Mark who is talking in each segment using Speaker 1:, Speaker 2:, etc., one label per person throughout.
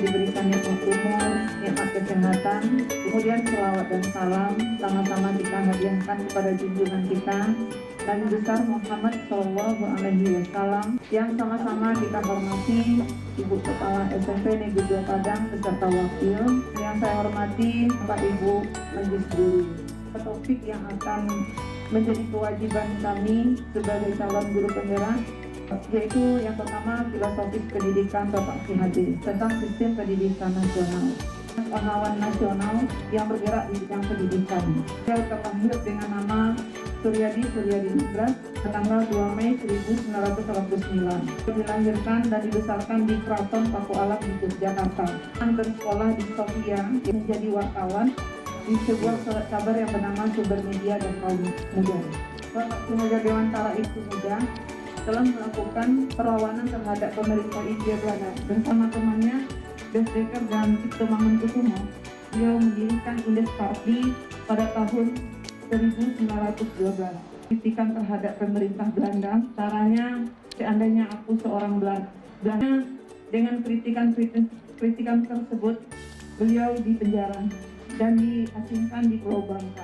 Speaker 1: diberikan nikmat umur, nikmat kesehatan. Kemudian selawat dan salam sama-sama kita hadiahkan kepada junjungan kita Nabi besar Muhammad SAW yang sama-sama kita hormati Ibu Kepala SMP Negeri 2 Padang beserta wakil, yang saya hormati Bapak Ibu Majelis Guru. Topik yang akan menjadi kewajiban kami sebagai calon guru penggerak yaitu yang pertama filosofis pendidikan Bapak Ki Hadi tentang sistem pendidikan nasional, pahlawan nasional yang bergerak di bidang pendidikan. Dia terlahir dengan nama Suryadi Nugras tanggal 2 Mei 1989. Dilahirkan dan dibesarkan di Keraton Paku Alam di Yogyakarta. Bersekolah di Sofia, menjadi wartawan di sebuah surat kabar yang bernama Sumber Media dan Kaum Muda. Bapak Ki Hajar Dewantara itu muda telah melakukan perlawanan terhadap pemerintah Hindia Belanda bersama temannya Desdeker dan Cipto Mangunkusumo. Beliau mendirikan Indes Party pada tahun 1912. Kritikan terhadap pemerintah Belanda, caranya seandainya aku seorang Belanda, dengan kritikan tersebut beliau dipenjara dan diasingkan di Pulau Bangka.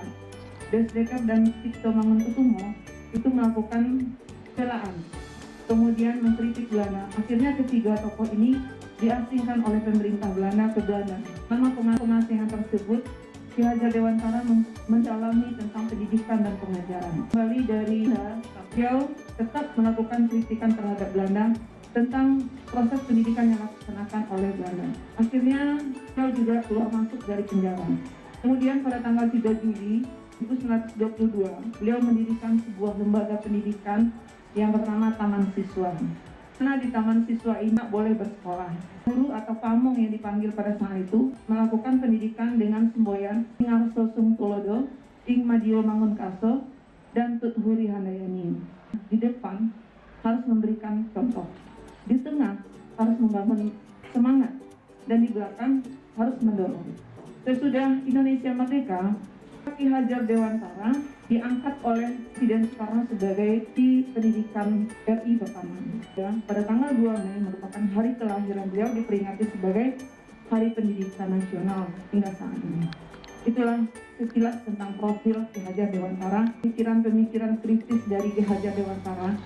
Speaker 1: Desdeker dan Cipto Mangunkusumo itu melakukan pembelaan, kemudian mengkritik Belanda. Akhirnya ketiga tokoh ini diasingkan oleh pemerintah Belanda ke Belanda. Selama pengasingan tersebut, Ki Hajar Dewantara mendalami tentang pendidikan dan pengajaran. Kembali dari beliau tetap melakukan kritikan terhadap Belanda tentang proses pendidikan yang dilaksanakan oleh Belanda. Akhirnya beliau juga keluar masuk dari penjara. Kemudian pada tanggal 3 Juli 1922, beliau mendirikan sebuah lembaga pendidikan yang bernama Taman Siswa. Karena di Taman Siswa ini boleh bersekolah. Guru atau pamong yang dipanggil pada saat itu melakukan pendidikan dengan semboyan Ing Arso Sung Tulodo, Ing Madio Mangunkaso, dan Tuthuri Handayani. Di depan harus memberikan contoh, di tengah harus membangun semangat, dan di belakang harus mendorong. Sesudah Indonesia merdeka, Ki Hajar Dewantara diangkat oleh Presiden Soekarno sebagai di pendidikan RI pertama. Ya, pada tanggal 2 Mei merupakan hari kelahiran beliau, diperingati sebagai Hari Pendidikan Nasional hingga saat ini. Itulah sekilas tentang profil Ki Hajar Dewantara. Pemikiran-pemikiran kritis dari Ki Hajar Dewantara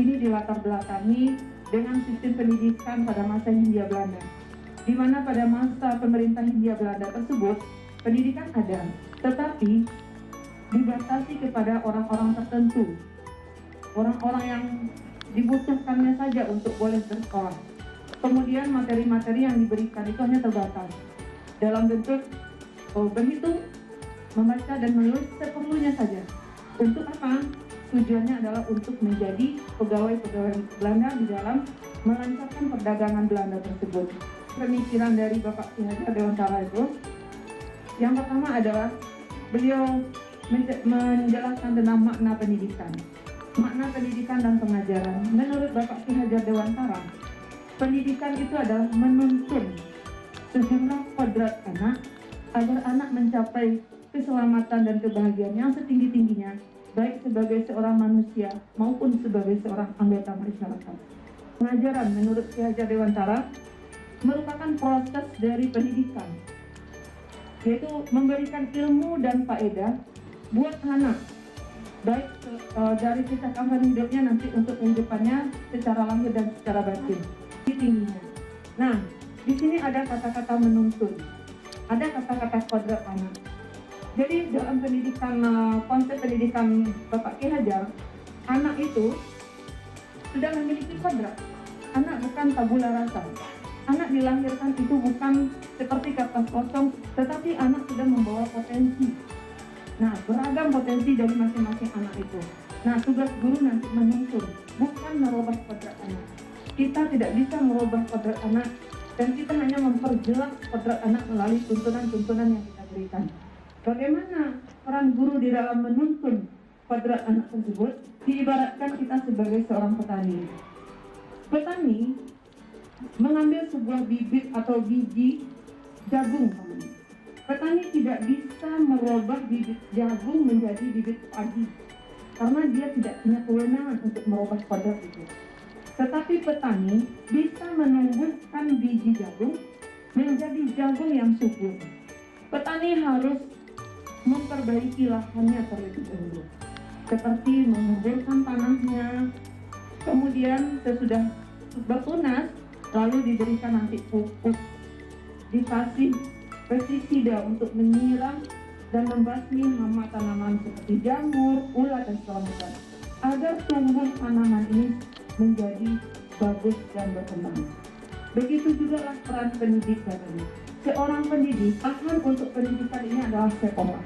Speaker 1: ini dilatar belakangi dengan sistem pendidikan pada masa Hindia Belanda, di mana pada masa pemerintah Hindia Belanda tersebut pendidikan ada, tetapi dibatasi kepada orang-orang tertentu, orang-orang yang dibutuhkannya saja untuk boleh bersekolah. Kemudian materi-materi yang diberikan itu hanya terbatas dalam bentuk berhitung, membaca dan menulis seperlunya saja. Untuk apa? Tujuannya adalah untuk menjadi pegawai-pegawai Belanda di dalam melancarkan perdagangan Belanda tersebut. Pemikiran dari Bapak Ki Hajar Dewantara itu, yang pertama adalah beliau menjelaskan tentang makna pendidikan dan pengajaran. Menurut Bapak Ki Hajar Dewantara, pendidikan itu adalah menuntun sejumlah kodrat anak agar anak mencapai keselamatan dan kebahagiaan yang setinggi-tingginya, baik sebagai seorang manusia maupun sebagai seorang anggota masyarakat. Pengajaran menurut Ki Hajar Dewantara merupakan proses dari pendidikan, yaitu memberikan ilmu dan faedah buat anak, baik dari kisah kawan hidupnya nanti untuk kehidupannya secara lahir dan secara batin tingginya. Nah, di sini ada kata-kata menuntun, ada kata-kata kodrat anak. Jadi dalam pendidikan, konsep pendidikan Bapak Ki Hajar, anak itu sudah memiliki kodrat. Anak bukan tabula rasa. Anak dilahirkan itu bukan seperti kertas kosong, tetapi anak sudah membawa potensi. Nah, beragam potensi dari masing-masing anak itu. Nah, tugas guru nanti menuntun, bukan merubah kodrat anak. Kita tidak bisa merubah kodrat anak, dan kita hanya memperjelas kodrat anak melalui tuntunan-tuntunan yang kita berikan. Bagaimana peran guru di dalam menuntun kodrat anak tersebut? Diibaratkan kita sebagai seorang petani. Petani mengambil sebuah bibit atau biji jagung. Petani tidak bisa merubah bibit jagung menjadi bibit padi, karena dia tidak punya kewenangan untuk merubah kodrat itu. Tetapi petani bisa menumbuhkan biji jagung jagung yang subur. Petani harus memperbaiki lahannya terlebih dahulu, seperti menguburkan tanahnya, kemudian sesudah bertunas lalu diberikan nanti pupuk, dikasih pestisida untuk menyiram dan membasmi hama tanaman seperti jamur, ulat dan segala macam, agar tumbuh tanaman ini menjadi bagus dan berkembang. Begitu juga lah peran pendidik katanya. Seorang pendidik, tahan untuk pendidikan ini adalah sekolah.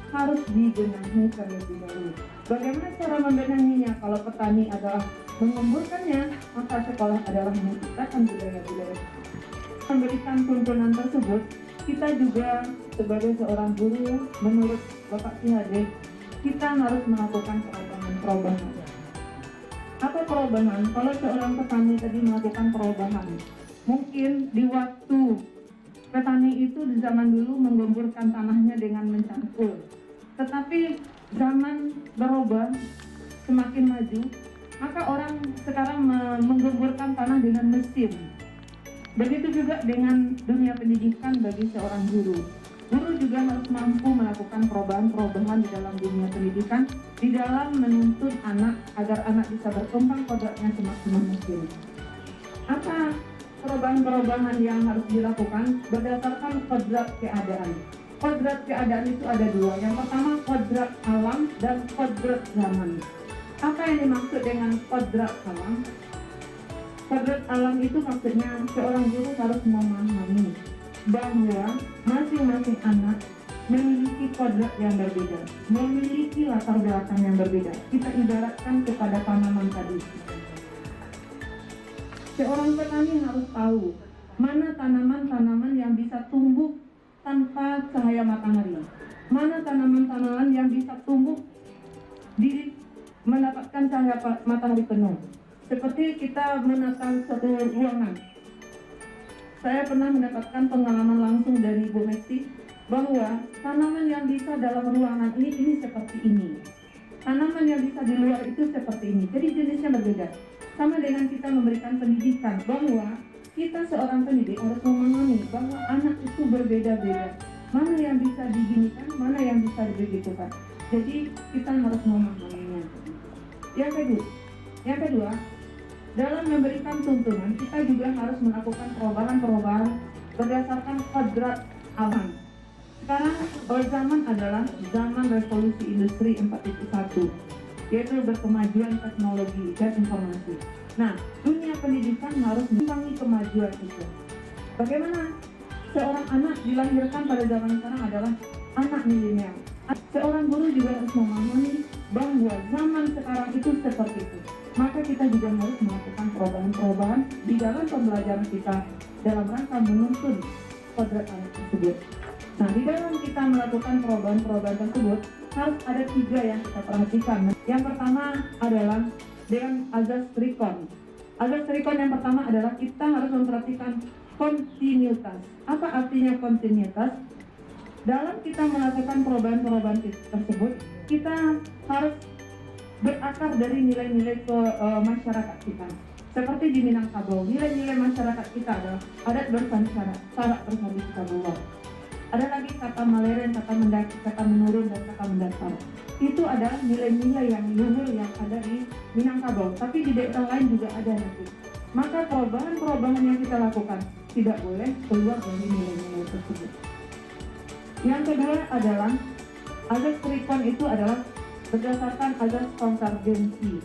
Speaker 1: Harus dibenahi terlebih dahulu. Bagaimana cara membenahinya? Kalau petani adalah mengemburkannya, maka sekolah adalah menciptakan budaya-budaya. Memberikan tuntunan tersebut, kita juga sebagai seorang guru, menurut Bapak Ki Hade, kita harus melakukan perubahan. Apa perubahan? Kalau seorang petani tadi melakukan perubahan, mungkin di waktu petani itu di zaman dulu menggemburkan tanahnya dengan mencangkul, tetapi zaman berubah semakin maju, maka orang sekarang menggemburkan tanah dengan mesin. Begitu juga dengan dunia pendidikan bagi seorang guru. Guru juga harus mampu melakukan perubahan-perubahan di dalam dunia pendidikan, di dalam menuntun anak agar anak bisa berkembang kodratnya semaksimal mungkin. Apa perubahan-perubahan yang harus dilakukan? Berdasarkan kodrat keadaan. Kodrat keadaan itu ada dua. Yang pertama kodrat alam dan kodrat zaman. Apa yang dimaksud dengan kodrat alam? Kodrat alam itu maksudnya seorang guru harus memahami bahwa masing-masing anak memiliki kodrat yang berbeda, memiliki latar belakang yang berbeda. Kita ibaratkan kepada tanaman tadi. Seorang petani harus tahu mana tanaman-tanaman yang bisa tumbuh tanpa cahaya matahari, mana tanaman-tanaman yang bisa tumbuh mendapatkan cahaya matahari penuh. Seperti kita menata suatu ruangan. Saya pernah mendapatkan pengalaman langsung dari Bu Mekti bahwa tanaman yang bisa dalam ruangan ini seperti ini. Tanaman yang bisa di luar itu seperti ini. Jadi jenisnya berbeda. Sama dengan kita memberikan pendidikan, bahwa kita seorang pendidik harus memahami bahwa anak itu berbeda-beda. Mana yang bisa diginikan, mana yang bisa dibegitukan. Jadi kita harus memahaminya. Yang kedua, dalam memberikan tuntunan, kita juga harus melakukan perubahan-perubahan berdasarkan kodrat alam. Sekarang zaman adalah zaman revolusi industri 4.1, yaitu berkemajuan teknologi dan informasi. Nah, dunia pendidikan harus mengimbangi kemajuan itu. Bagaimana seorang anak dilahirkan pada zaman sekarang adalah anak milenial. Seorang guru juga harus memahami bahwa zaman sekarang itu seperti itu. Maka kita juga harus melakukan perubahan-perubahan di dalam pembelajaran kita dalam rangka menuntun kodrat anak tersebut. Nah, di dalam kita melakukan perubahan-perubahan tersebut harus ada 3 yang kita perhatikan. Yang pertama adalah dengan azas trikon. Azas trikon yang pertama adalah kita harus memperhatikan kontinuitas. Apa artinya kontinuitas? Dalam kita melakukan perubahan-perubahan tersebut, kita harus berakar dari nilai-nilai ke masyarakat kita. Seperti di Minangkabau, nilai-nilai masyarakat kita adalah adat bersyarat, syarat bersyarat kitabullah. Ada lagi kata maleren, kata mendaki, kata menurun, dan kata mendasar. Itu adalah nilai-nilai yang luhur yang ada di Minangkabau, tapi di daerah lain juga ada nanti. Maka perubahan-perubahan yang kita lakukan tidak boleh keluar dari nilai-nilai tersebut. Yang kedua adalah azas trikon itu adalah berdasarkan azas konvergensi.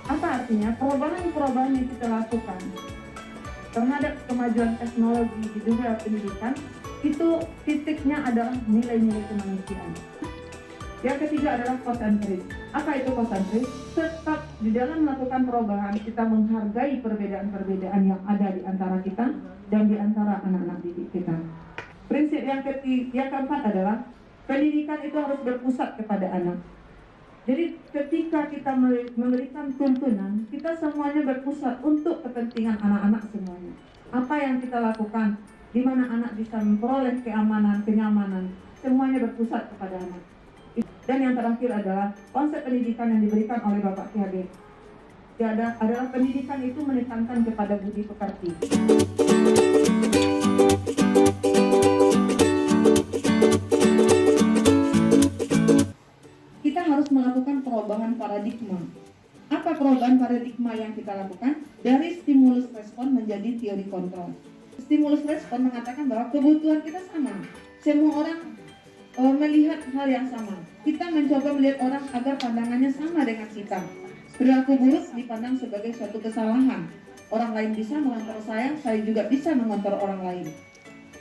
Speaker 1: Apa artinya? Perubahan-perubahan yang kita lakukan terhadap kemajuan teknologi di dunia pendidikan itu titiknya adalah nilai-nilai kemanusiaan. Yang ketiga adalah konsentris. Apa itu konsentris? Tetap di dalam melakukan perubahan kita menghargai perbedaan-perbedaan yang ada di antara kita dan di antara anak-anak didik kita. Prinsip yang keempat adalah pendidikan itu harus berpusat kepada anak. Jadi ketika kita memberikan tuntunan, kita semuanya berpusat untuk kepentingan anak-anak semuanya. Apa yang kita lakukan, di mana anak bisa memperoleh keamanan, kenyamanan, semuanya berpusat kepada anak. Dan yang terakhir adalah konsep pendidikan yang diberikan oleh Bapak Ki Hade. Adalah pendidikan itu menekankan kepada budi pekerti. teori kontrol. Stimulus respon mengatakan bahwa kebutuhan kita sama. Semua orang melihat hal yang sama. Kita mencoba melihat orang agar pandangannya sama dengan kita. Perilaku buruk dipandang sebagai suatu kesalahan. Orang lain bisa mengontrol saya juga bisa mengontrol orang lain.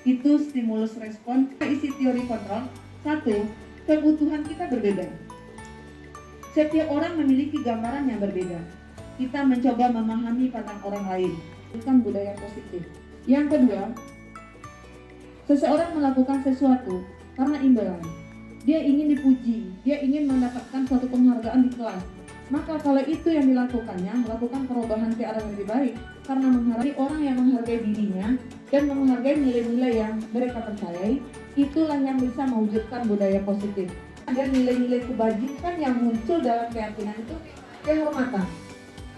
Speaker 1: Itu stimulus respon. Isi teori kontrol. 1. Kebutuhan kita berbeda. Setiap orang memiliki gambaran yang berbeda. Kita mencoba memahami pandang orang lain. Bukan budaya positif. Yang kedua, seseorang melakukan sesuatu karena imbalan. Dia ingin dipuji, dia ingin mendapatkan suatu penghargaan di kelas. Maka kalau itu yang dilakukannya, melakukan perubahan ke arah yang lebih baik, karena menghargai orang yang menghargai dirinya dan menghargai nilai-nilai yang mereka percayai, itulah yang bisa mewujudkan budaya positif. Dan nilai-nilai kebajikan yang muncul dalam keyakinan itu kehormatan.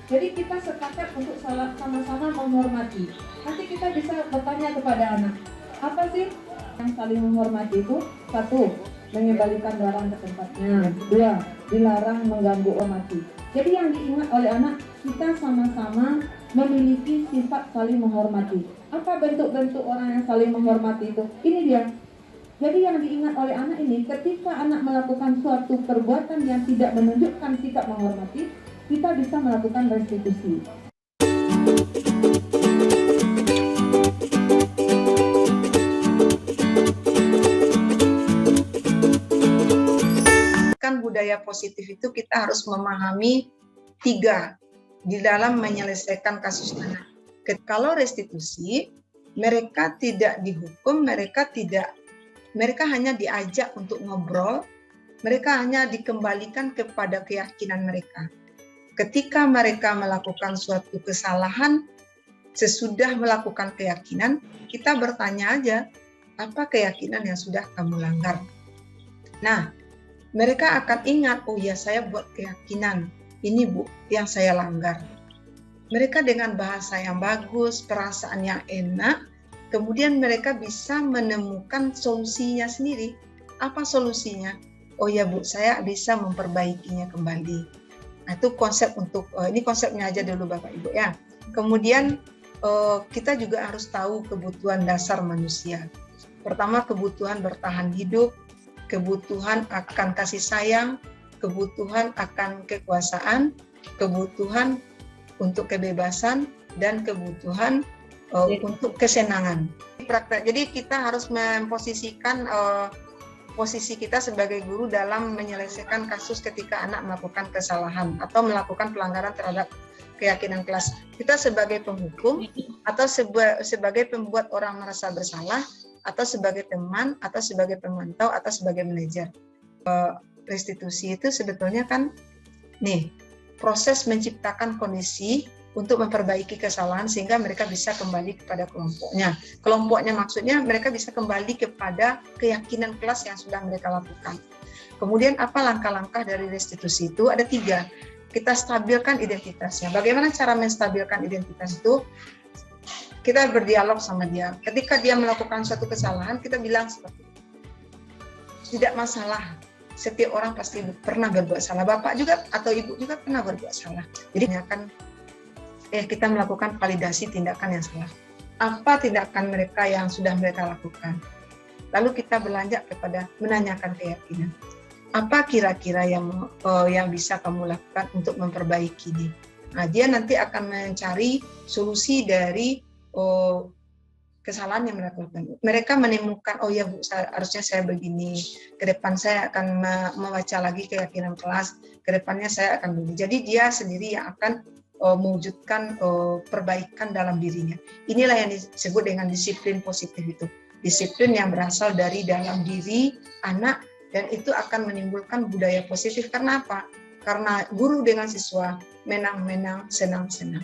Speaker 1: Jadi kita sepakat untuk sama-sama menghormati. Nanti kita bisa bertanya kepada anak, apa sih yang saling menghormati itu? 1. Mengembalikan barang ke tempatnya. 2. Dilarang mengganggu orang mati. Jadi yang diingat oleh anak, kita sama-sama memiliki sifat saling menghormati. Apa bentuk-bentuk orang yang saling menghormati itu? Ini dia. Jadi yang diingat oleh anak ini, ketika anak melakukan suatu perbuatan yang tidak menunjukkan sikap menghormati, kita bisa melakukan restitusi.
Speaker 2: Kan budaya positif itu kita harus memahami 3 di dalam menyelesaikan kasus anak. Kalau restitusi, mereka tidak dihukum, mereka hanya diajak untuk ngobrol, mereka hanya dikembalikan kepada keyakinan mereka. Ketika mereka melakukan suatu kesalahan, sesudah melakukan keyakinan, kita bertanya aja, apa keyakinan yang sudah kamu langgar? Nah, mereka akan ingat, oh ya saya buat keyakinan, ini Bu yang saya langgar. Mereka dengan bahasa yang bagus, perasaan yang enak, kemudian mereka bisa menemukan solusinya sendiri. Apa solusinya? Oh ya Bu, saya bisa memperbaikinya kembali. Nah, itu konsep ini konsepnya aja dulu Bapak Ibu ya. Kemudian kita juga harus tahu kebutuhan dasar manusia. Pertama, kebutuhan bertahan hidup, kebutuhan akan kasih sayang, kebutuhan akan kekuasaan, kebutuhan untuk kebebasan, dan kebutuhan untuk kesenangan. Jadi kita harus memposisikan posisi kita sebagai guru dalam menyelesaikan kasus ketika anak melakukan kesalahan atau melakukan pelanggaran terhadap keyakinan kelas. Kita sebagai penghukum atau sebagai pembuat orang merasa bersalah, atau sebagai teman, atau sebagai pemantau, atau sebagai manajer. Restitusi itu sebetulnya kan proses menciptakan kondisi untuk memperbaiki kesalahan sehingga mereka bisa kembali kepada kelompoknya. Kelompoknya maksudnya mereka bisa kembali kepada keyakinan kelas yang sudah mereka lakukan. Kemudian apa langkah-langkah dari restitusi itu? Ada 3. Kita stabilkan identitasnya. Bagaimana cara menstabilkan identitas itu? Kita berdialog sama dia. Ketika dia melakukan suatu kesalahan, kita bilang seperti itu. Tidak masalah. Setiap orang pasti pernah berbuat salah. Bapak juga atau ibu juga pernah berbuat salah. Jadi akan kita melakukan validasi tindakan yang salah. Apa tindakan mereka yang sudah mereka lakukan? Lalu kita beranjak kepada menanyakan keyakinan. Apa kira-kira yang bisa kamu lakukan untuk memperbaiki ini? Nah, dia nanti akan mencari solusi dari kesalahan yang mereka lakukan. Mereka menemukan, oh ya Bu, harusnya saya begini. Ke depan saya akan membaca lagi keyakinan kelas. Ke depannya saya akan begini. Jadi dia sendiri yang akan mewujudkan perbaikan dalam dirinya. Inilah yang disebut dengan disiplin positif itu. Disiplin yang berasal dari dalam diri anak, dan itu akan menimbulkan budaya positif. Karena apa? Karena guru dengan siswa menang-menang, senang-senang.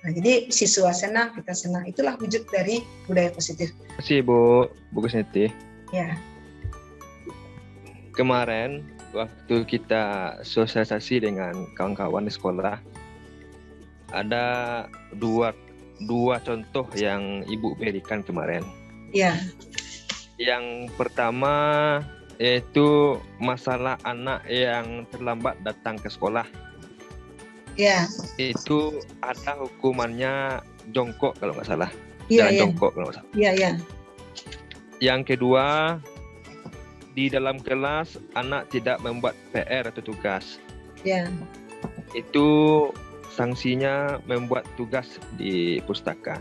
Speaker 2: Nah, jadi siswa senang, kita senang. Itulah wujud dari budaya positif.
Speaker 3: Terima kasih Bu Kusniti.
Speaker 2: Ya.
Speaker 3: Kemarin waktu kita sosialisasi dengan kawan-kawan di sekolah, ada dua contoh yang Ibu berikan kemarin.
Speaker 2: Ya.
Speaker 3: Yang pertama yaitu masalah anak yang terlambat datang ke sekolah.
Speaker 2: Ya.
Speaker 3: Itu ada hukumannya jongkok kalau nggak salah.
Speaker 2: Iya,
Speaker 3: Jalan
Speaker 2: iya.
Speaker 3: jongkok kalau nggak salah.
Speaker 2: Iya, iya.
Speaker 3: Yang kedua, di dalam kelas anak tidak membuat PR atau tugas.
Speaker 2: Iya.
Speaker 3: Itu sanksinya membuat tugas di pustaka.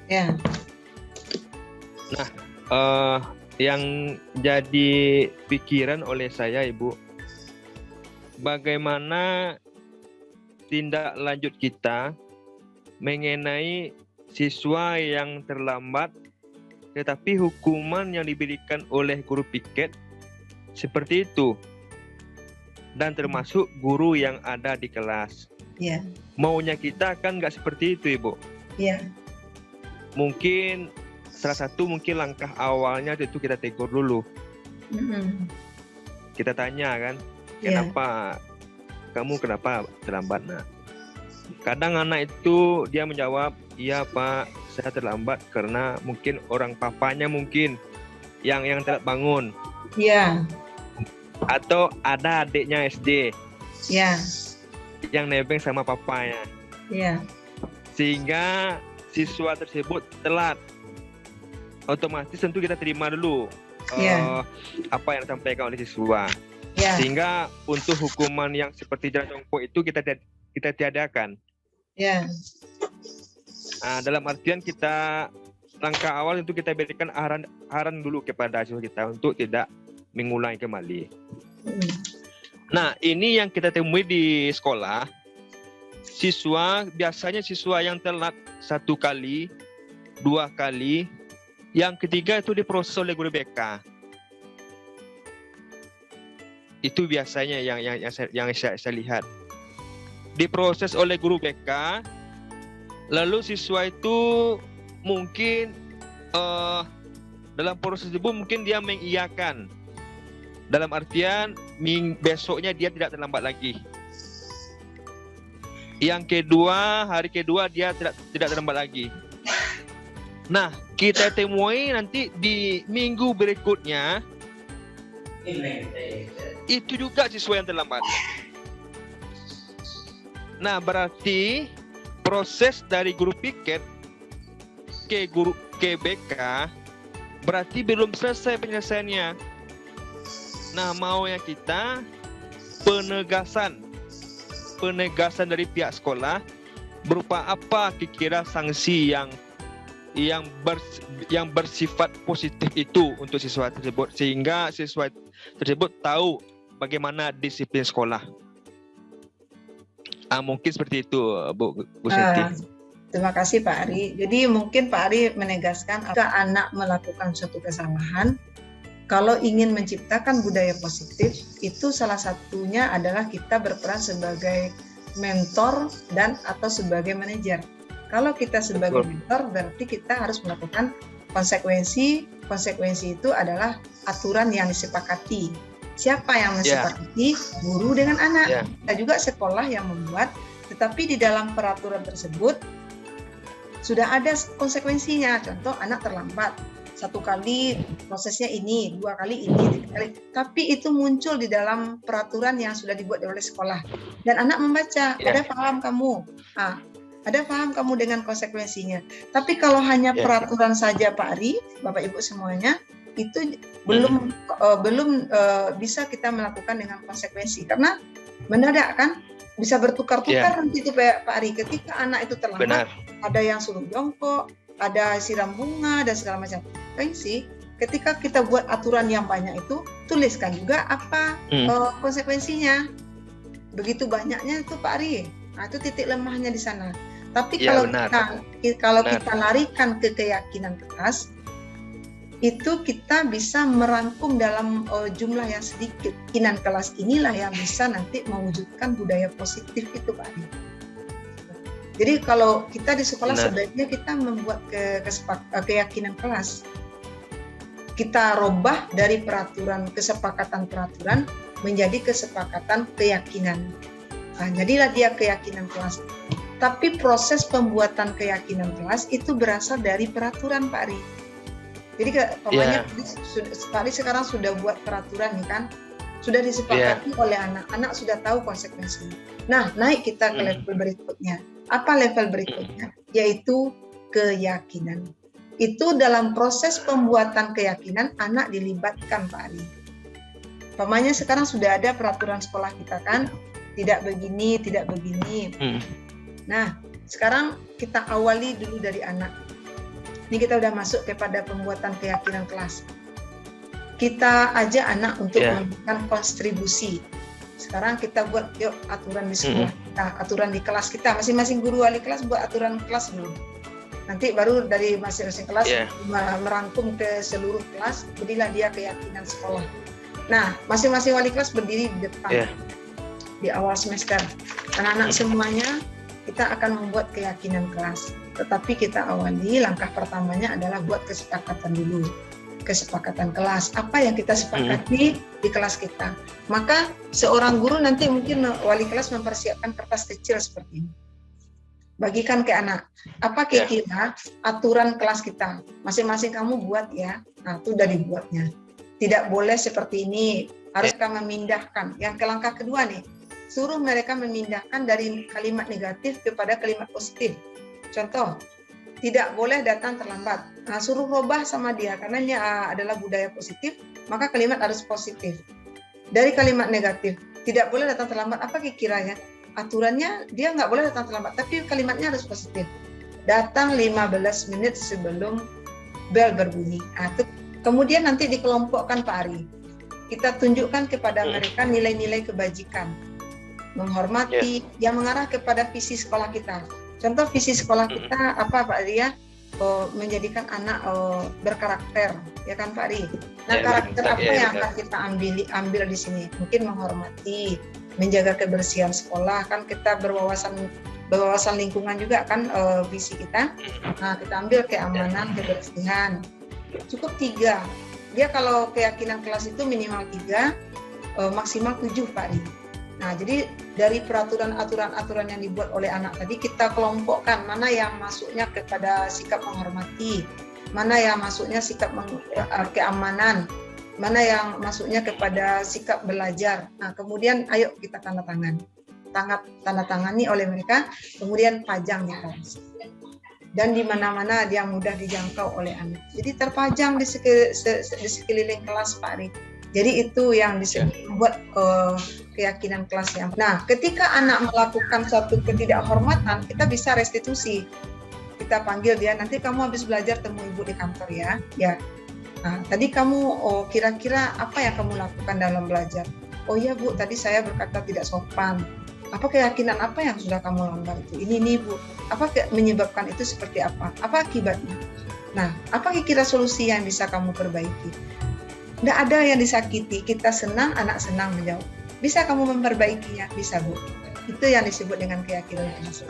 Speaker 2: Iya.
Speaker 3: Yang jadi pikiran oleh saya, Ibu, bagaimana tindak lanjut kita mengenai siswa yang terlambat, tetapi hukuman yang diberikan oleh guru piket seperti itu, dan termasuk guru yang ada di kelas.
Speaker 2: Iya.
Speaker 3: Maunya kita kan nggak seperti itu, Ibu.
Speaker 2: Iya.
Speaker 3: Mungkin salah satu langkah awalnya itu kita tegur dulu.
Speaker 2: Mm-mm.
Speaker 3: Kita tanya kan,
Speaker 2: Iya.
Speaker 3: kenapa terlambat? Nah, kadang anak itu dia menjawab, iya Pak, saya terlambat karena mungkin orang papanya mungkin yang telat bangun,
Speaker 2: Iya.
Speaker 3: atau ada adiknya SD
Speaker 2: Iya.
Speaker 3: yang nebeng sama papanya,
Speaker 2: Iya.
Speaker 3: sehingga siswa tersebut telat. Otomatis tentu kita terima dulu
Speaker 2: Iya.
Speaker 3: apa yang disampaikan oleh siswa.
Speaker 2: Iya.
Speaker 3: Sehingga untuk hukuman yang seperti jalan jongkok itu kita tiadakan.
Speaker 2: Iya.
Speaker 3: Dalam artian kita langkah awal itu kita berikan arahan dulu kepada siswa kita untuk tidak mengulangi kembali. Nah, ini yang kita temui di sekolah. Biasanya siswa yang telat 1 kali, 2 kali, yang ketiga itu diproses oleh guru BK. Itu biasanya yang saya lihat. Diproses oleh guru BK, lalu siswa itu mungkin dalam proses tersebut mungkin dia mengiyakan. Dalam artian besoknya dia tidak terlambat lagi. Yang kedua, hari kedua dia tidak terlambat lagi. Nah, kita temui nanti di minggu berikutnya itu juga siswa yang terlambat. Nah, berarti proses dari guru piket ke BK berarti belum selesai penyelesaiannya. Nah, maunya kita penegasan dari pihak sekolah berupa apa kira-kira sanksi yang bersifat positif itu untuk siswa tersebut, sehingga siswa tersebut tahu bagaimana disiplin sekolah. Mungkin seperti itu, Bu Siti.
Speaker 2: Terima kasih Pak Ari. Jadi mungkin Pak Ari menegaskan jika anak melakukan suatu kesalahan, kalau ingin menciptakan budaya positif, itu salah satunya adalah kita berperan sebagai mentor dan atau sebagai manajer. Kalau kita sebagai mentor, berarti kita harus melakukan konsekuensi. Konsekuensi itu adalah aturan yang disepakati. Siapa yang mensepakati? Guru dengan anak. Kita juga sekolah yang membuat, tetapi di dalam peraturan tersebut sudah ada konsekuensinya. Contoh, anak terlambat 1 kali prosesnya ini, 2 kali ini, 3 kali. Tapi itu muncul di dalam peraturan yang sudah dibuat oleh sekolah. Dan anak membaca, ada paham kamu. Ada paham kamu dengan konsekuensinya. Tapi kalau hanya peraturan saja Pak Ari, Bapak Ibu semuanya, itu belum bisa kita melakukan dengan konsekuensi. Karena mendadak kan, bisa bertukar-tukar nanti itu Pak Ari. Ketika anak itu terlambat, ada yang suruh jongkok, ada siram bunga, dan segala macam. Sih, ketika kita buat aturan yang banyak itu, tuliskan juga apa konsekuensinya. Begitu banyaknya itu Pak Ari. Nah, itu titik lemahnya di sana. Tapi kalau kita larikan ke keyakinan keras, itu kita bisa merangkum dalam jumlah yang sedikit. Keyakinan kelas inilah yang bisa nanti mewujudkan budaya positif itu Pak Ari. Jadi kalau kita di sekolah sebaiknya kita membuat keyakinan kelas. Kita robah dari kesepakatan peraturan menjadi kesepakatan keyakinan. Nah, jadilah dia keyakinan kelas. Tapi proses pembuatan keyakinan kelas itu berasal dari peraturan Pak Ari. Jadi Pak Ari sekarang sudah buat peraturan nih kan, sudah disepakati oleh anak sudah tahu konsekuensinya. Nah, naik kita ke level berikutnya. Apa level berikutnya? Yaitu keyakinan. Itu dalam proses pembuatan keyakinan anak dilibatkan, Pak Ari. Umpamanya sekarang sudah ada peraturan sekolah kita kan, tidak begini, tidak begini. Nah, sekarang kita awali dulu dari anak. Ini kita udah masuk kepada pembuatan keyakinan kelas. Kita ajak anak untuk memberikan kontribusi. Sekarang kita buat yuk aturan di sekolah kita, aturan di kelas kita. Masing-masing guru wali kelas buat aturan kelas dulu. Nanti baru dari masing-masing kelas merangkum ke seluruh kelas, jadilah dia keyakinan sekolah. Nah, masing-masing wali kelas berdiri di depan di awal semester. Anak-anak semuanya kita akan membuat keyakinan kelas. Tetapi kita awali langkah pertamanya adalah buat kesepakatan dulu. Kesepakatan kelas, apa yang kita sepakati di kelas kita. Maka seorang guru nanti mungkin wali kelas mempersiapkan kertas kecil seperti ini. Bagikan ke anak, apa kira-kira aturan kelas kita. Masing-masing kamu buat ya, nah itu udah dibuatnya. Tidak boleh seperti ini, harus kamu memindahkan. Yang ke langkah kedua nih, suruh mereka memindahkan dari kalimat negatif kepada kalimat positif. Contoh, tidak boleh datang terlambat. Nah, suruh rubah sama dia, karena ini adalah budaya positif, maka kalimat harus positif. Dari kalimat negatif, tidak boleh datang terlambat, apa kira-kiranya? Aturannya dia nggak boleh datang terlambat, tapi kalimatnya harus positif. Datang 15 menit sebelum bel berbunyi. Nah, kemudian nanti dikelompokkan Pak Ari. Kita tunjukkan kepada mereka nilai-nilai kebajikan. Menghormati, yang mengarah kepada visi sekolah kita. Contoh visi sekolah kita apa Pak Ari ya? Menjadikan anak berkarakter, ya kan Pak Ari? Nah, karakter apa yang akan kita ambil di sini? Mungkin menghormati, menjaga kebersihan sekolah, kan kita berwawasan lingkungan juga kan visi kita. Nah, kita ambil keamanan, kebersihan. Cukup 3. Dia kalau keyakinan kelas itu minimal 3, maksimal 7 Pak Ari. Nah, jadi dari aturan yang dibuat oleh anak tadi kita kelompokkan mana yang masuknya kepada sikap menghormati, mana yang masuknya sikap keamanan, mana yang masuknya kepada sikap belajar. Nah, kemudian ayo kita tanda tangani oleh mereka, kemudian pajang di kelas. Dan di mana-mana dia mudah dijangkau oleh anak. Jadi terpajang di sekeliling kelas Pak Ari. Jadi itu yang membuat keyakinan kelas yang. Nah, ketika anak melakukan suatu ketidakhormatan, kita bisa restitusi. Kita panggil dia, nanti kamu habis belajar temu ibu di kantor ya. Ya. Nah, tadi kamu kira-kira apa yang kamu lakukan dalam belajar? Oh iya Bu, tadi saya berkata tidak sopan. Apa keyakinan apa yang sudah kamu langgar itu? Ini Bu. Apa menyebabkan itu seperti apa? Apa akibatnya? Nah, apa kira solusi yang bisa kamu perbaiki? Tidak ada yang disakiti, kita senang, anak senang menjawab. Bisa kamu memperbaikinya? Bisa Bu. Itu yang disebut dengan keyakinan kelas.